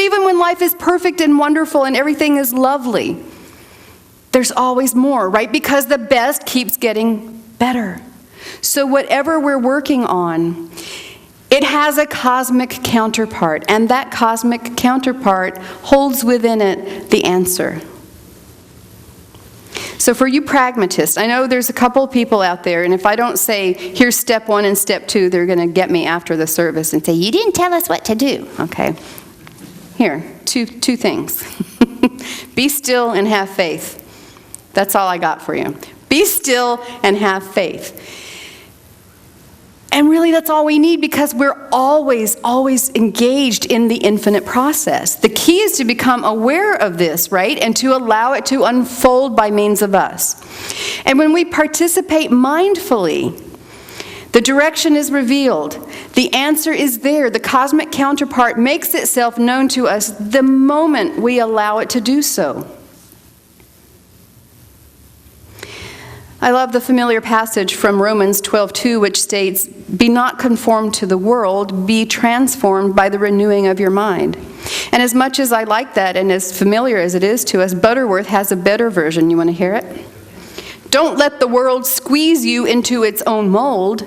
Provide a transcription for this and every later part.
even when life is perfect and wonderful and everything is lovely, there's always more, right? Because the best keeps getting better. So whatever we're working on, it has a cosmic counterpart, and that cosmic counterpart holds within it the answer. So for you pragmatists, I know there's a couple of people out there, and if I don't say, here's step 1 and step 2, they're going to get me after the service and say, you didn't tell us what to do. Okay. Here, two things. Be still and have faith. That's all I got for you. Be still and have faith. And really, that's all we need, because we're always engaged in the infinite process. The key is to become aware of this, right? And to allow it to unfold by means of us. And when we participate mindfully, the direction is revealed. The answer is there. The cosmic counterpart makes itself known to us the moment we allow it to do so. I love the familiar passage from Romans 12:2, which states, "Be not conformed to the world, be transformed by the renewing of your mind." And as much as I like that, and as familiar as it is to us, Butterworth has a better version. You want to hear it? Don't let the world squeeze you into its own mold.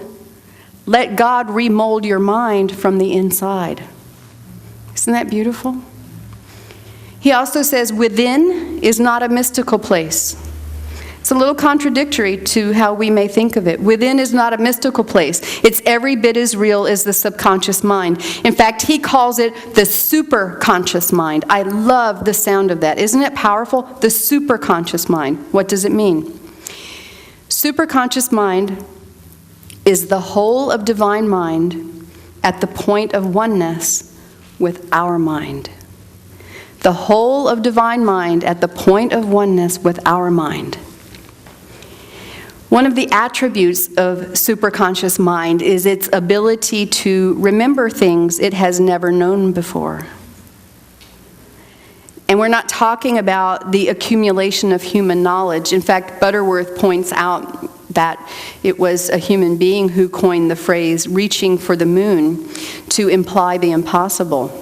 Let God remold your mind from the inside. Isn't that beautiful? He also says, within is not a mystical place. It's a little contradictory to how we may think of it. Within is not a mystical place. It's every bit as real as the subconscious mind. In fact, he calls it the superconscious mind. I love the sound of that. Isn't it powerful? The superconscious mind. What does it mean? Superconscious mind is the whole of divine mind at the point of oneness with our mind. The whole of divine mind at the point of oneness with our mind. One of the attributes of superconscious mind is its ability to remember things it has never known before. And we're not talking about the accumulation of human knowledge. In fact, Butterworth points out that it was a human being who coined the phrase reaching for the moon to imply the impossible.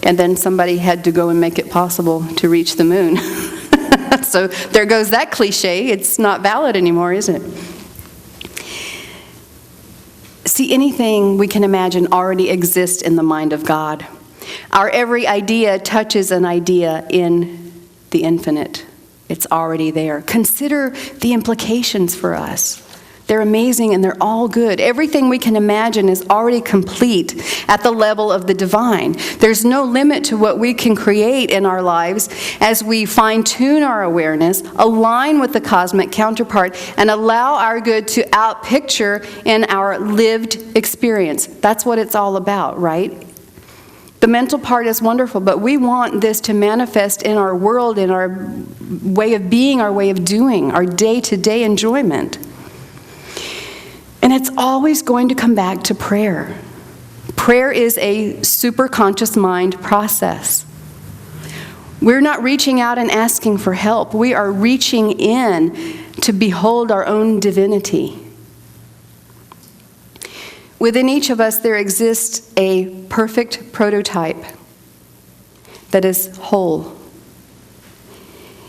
And then somebody had to go and make it possible to reach the moon. So there goes that cliche. It's not valid anymore, is it? See, anything we can imagine already exists in the mind of God. Our every idea touches an idea in the infinite. It's already there. Consider the implications for us. They're amazing and they're all good. Everything we can imagine is already complete at the level of the divine. There's no limit to what we can create in our lives as we fine-tune our awareness, align with the cosmic counterpart, and allow our good to outpicture in our lived experience. That's what it's all about, right? The mental part is wonderful, but we want this to manifest in our world, in our way of being, our way of doing, our day-to-day enjoyment. And it's always going to come back to prayer. Prayer is a superconscious mind process. We're not reaching out and asking for help. We are reaching in to behold our own divinity. Within each of us, there exists a perfect prototype that is whole.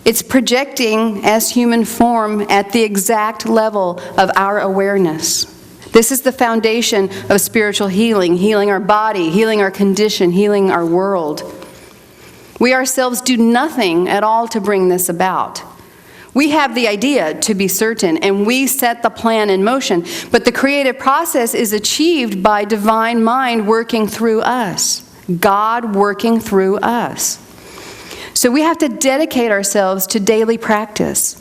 It's projecting as human form at the exact level of our awareness. This is the foundation of spiritual healing, healing our body, healing our condition, healing our world. We ourselves do nothing at all to bring this about. We have the idea, to be certain, and we set the plan in motion, but the creative process is achieved by divine mind working through us, God working through us. So we have to dedicate ourselves to daily practice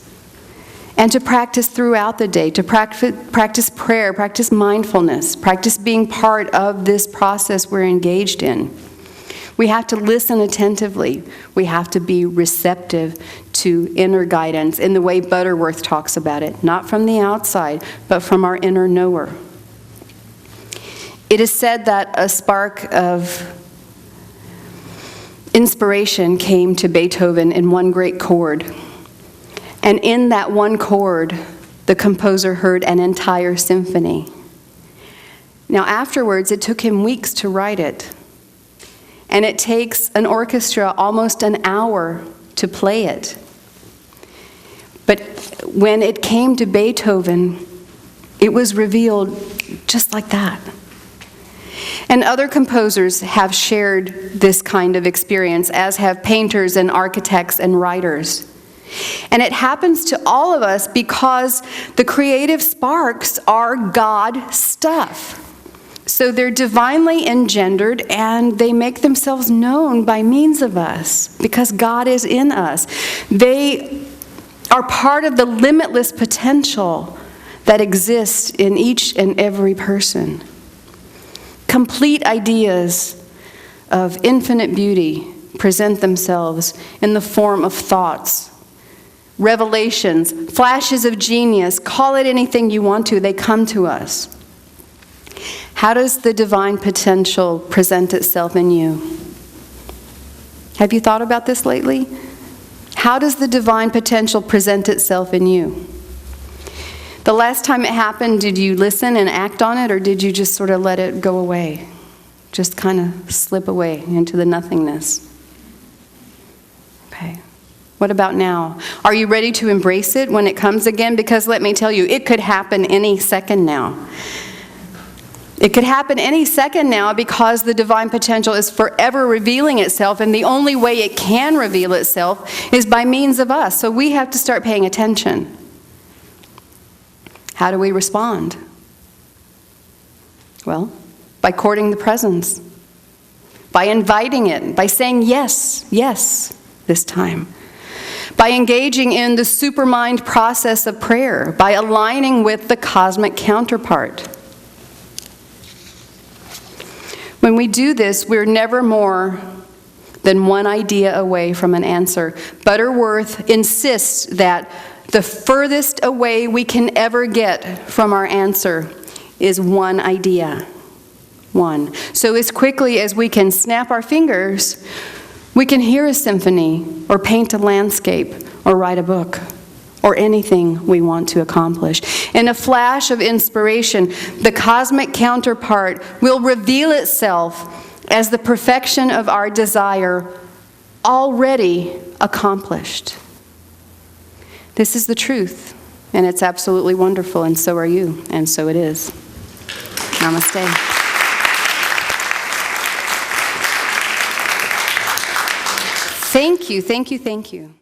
and to practice throughout the day, to practice prayer, practice mindfulness, practice being part of this process we're engaged in. We have to listen attentively. We have to be receptive to inner guidance in the way Butterworth talks about it, not from the outside, but from our inner knower. It is said that a spark of inspiration came to Beethoven in one great chord. And in that one chord, the composer heard an entire symphony. Now afterwards, it took him weeks to write it. and it takes an orchestra almost an hour to play it. But when it came to Beethoven, it was revealed just like that. And other composers have shared this kind of experience, as have painters and architects and writers. And it happens to all of us because the creative sparks are God stuff. So they're divinely engendered, and they make themselves known by means of us because God is in us. They are part of the limitless potential that exists in each and every person. Complete ideas of infinite beauty present themselves in the form of thoughts, revelations, flashes of genius. Call it anything you want to, they come to us. How does the divine potential present itself in you? Have you thought about this lately? How does the divine potential present itself in you? The last time it happened, did you listen and act on it, or did you just sort of let it go away? Just kind of slip away into the nothingness? Okay. What about now? Are you ready to embrace it when it comes again? Because let me tell you, it could happen any second now. It could happen any second now because the divine potential is forever revealing itself, and the only way it can reveal itself is by means of us. So we have to start paying attention. How do we respond? Well, by courting the presence, by inviting it, by saying yes, yes, this time, by engaging in the supermind process of prayer, by aligning with the cosmic counterpart. When we do this, we're never more than one idea away from an answer. Butterworth insists that the furthest away we can ever get from our answer is one idea. One. So as quickly as we can snap our fingers, we can hear a symphony, or paint a landscape, or write a book, or anything we want to accomplish. In a flash of inspiration, the cosmic counterpart will reveal itself as the perfection of our desire already accomplished. This is the truth, and it's absolutely wonderful, and so are you, and so it is. Namaste. Thank you, thank you, thank you.